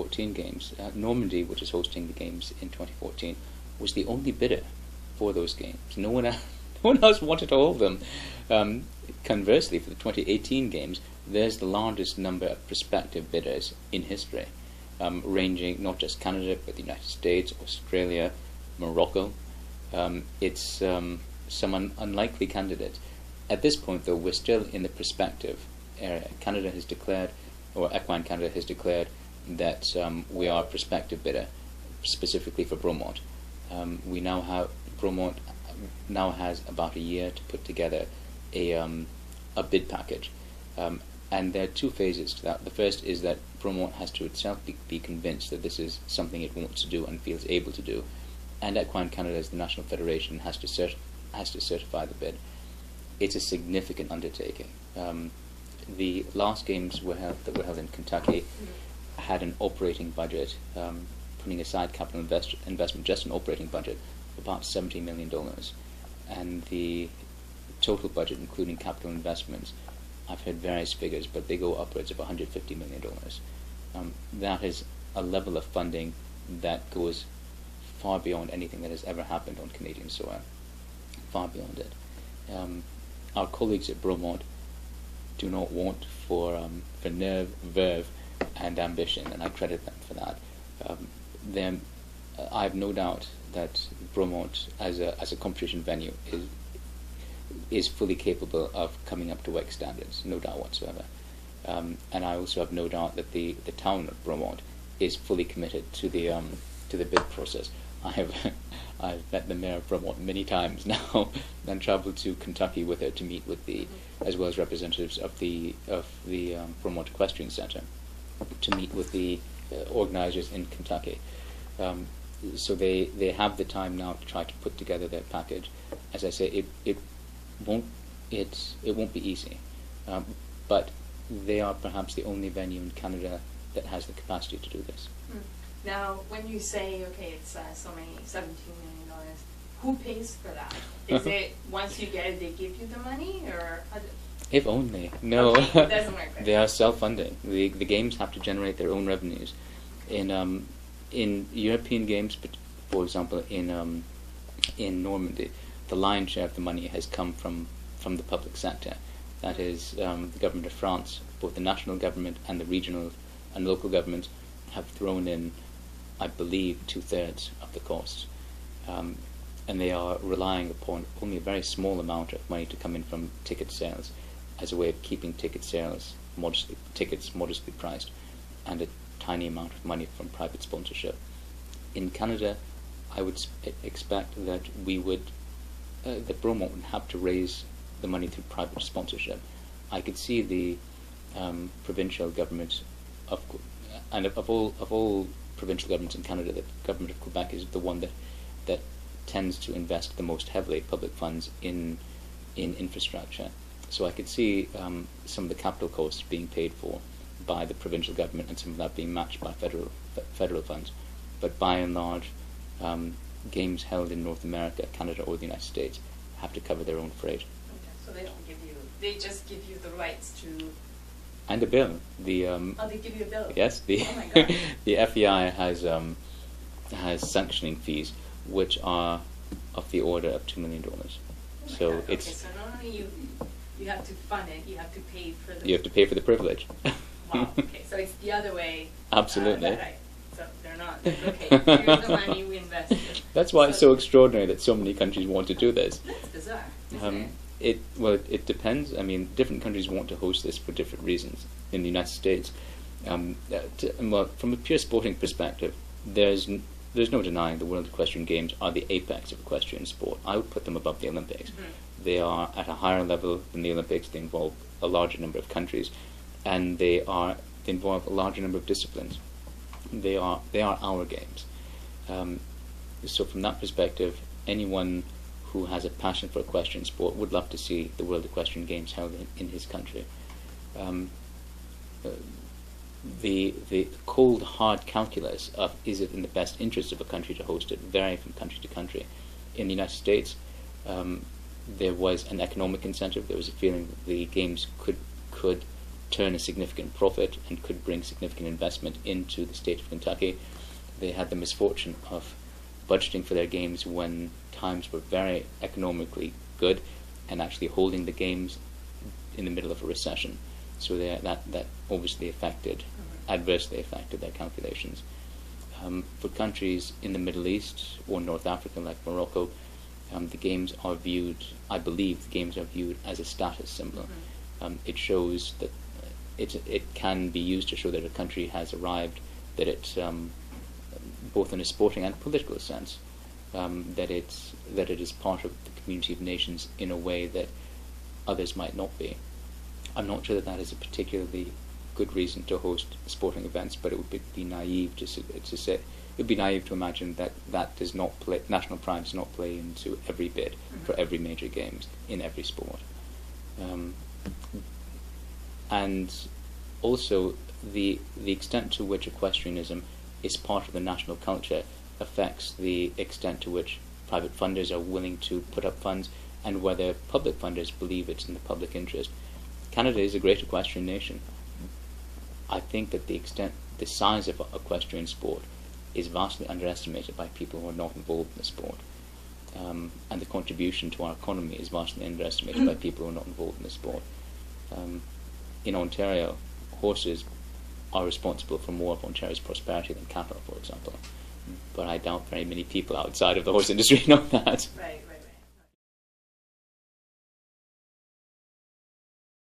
2014 games, Normandy, which is hosting the games in 2014, was the only bidder for those games. No one else wanted to hold them. Conversely, for the 2018 games, there's the largest number of prospective bidders in history, ranging not just Canada, but the United States, Australia, Morocco. It's some unlikely candidates. At this point, though, we're still in the prospective area. Canada has declared, or Equine Canada has declared, that we are a prospective bidder, specifically for Bromont. We now have Bromont now has about a year to put together a bid package, and there are two phases to that. The first is that Bromont has to itself be convinced that this is something it wants to do and feels able to do, and Equine Canada, as the national federation, has to certify the bid. It's a significant undertaking. The last games that were held in Kentucky had an operating budget, putting aside capital investment, just an operating budget of about $70 million. And the total budget, including capital investments, I've heard various figures, but they go upwards of $150 million. That is a level of funding that goes far beyond anything that has ever happened on Canadian soil, far beyond it. Our colleagues at Bromont do not want for nerve, verve, and ambition, and I credit them for that. I have no doubt that Bromont, as a competition venue, is fully capable of coming up to WEC standards, no doubt whatsoever. And I also have no doubt that the town of Bromont is fully committed to the bid process. I've met the mayor of Bromont many times now, and travelled to Kentucky with her to meet with as well as representatives of the Bromont Equestrian Centre, to meet with the organisers in Kentucky. So they have the time now to try to put together their package. As I say, it won't be easy, but they are perhaps the only venue in Canada that has the capacity to do this. Now, when you say, okay, it's $17 million, who pays for that? Is it once you get it, they give you the money, or how if only. No, okay, it doesn't work. They are self-funding. The games have to generate their own revenues. In European games, but for example, in Normandy, the lion's share of the money has come from the public sector. That is, the government of France, both the national government and the regional and local governments, have thrown in, I believe, 2/3 of the costs, and they are relying upon only a very small amount of money to come in from ticket sales, as a way of keeping tickets modestly priced, and a tiny amount of money from private sponsorship. In Canada, I would expect that that Bromont would have to raise the money through private sponsorship. I could see the provincial government of all provincial governments in Canada, the government of Quebec is the one that tends to invest the most heavily public funds in infrastructure. So I could see some of the capital costs being paid for by the provincial government, and some of that being matched by federal funds. But by and large, games held in North America, Canada, or the United States have to cover their own freight. Okay, so they just give you the rights to. And a bill. They give you a bill. Yes, oh my God. The FEI has sanctioning fees, which are of the order of $2 million. So God. it's. Okay, so not only you have to fund it, you have to pay for the. You have to pay for the privilege. Wow. Okay, so it's the other way. Absolutely. So they're not. Okay, here's the money we invested. That's why it's so extraordinary that so many countries want to do this. That's bizarre, isn't it? It depends. I mean, different countries want to host this for different reasons. In the United States, from a pure sporting perspective, there's no denying the World Equestrian Games are the apex of equestrian sport. I would put them above the Olympics. Mm-hmm. They are at a higher level than the Olympics. They involve a larger number of countries, and they involve a larger number of disciplines. They are our games. So from that perspective, anyone who has a passion for equestrian sport would love to see the World Equestrian Games held in his country. The cold, hard calculus of is it in the best interest of a country to host it vary from country to country. In the United States, there was an economic incentive. There was a feeling that the games could turn a significant profit and could bring significant investment into the state of Kentucky. They had the misfortune of budgeting for their games when times were very economically good and actually holding the games in the middle of a recession. So that obviously adversely affected their calculations. For countries in the Middle East or North Africa like Morocco, the games are viewed, I believe, as a status symbol. It shows that it can be used to show that a country has arrived, that it, both in a sporting and political sense, that it is part of the community of nations in a way that others might not be. I'm not sure that is a particularly good reason to host sporting events, but it would be naive to say it would be naive to imagine that does not play, national pride does not play into every bid for every major games in every sport. And also the extent to which equestrianism is part of the national culture affects the extent to which private funders are willing to put up funds and whether public funders believe it's in the public interest. Canada is a great equestrian nation. I think that the size of equestrian sport is vastly underestimated by people who are not involved in the sport. And the contribution to our economy is vastly underestimated by people who are not involved in the sport. In Ontario, horses are responsible for more of Ontario's prosperity than cattle, for example. But I doubt very many people outside of the horse industry know that. Right, right.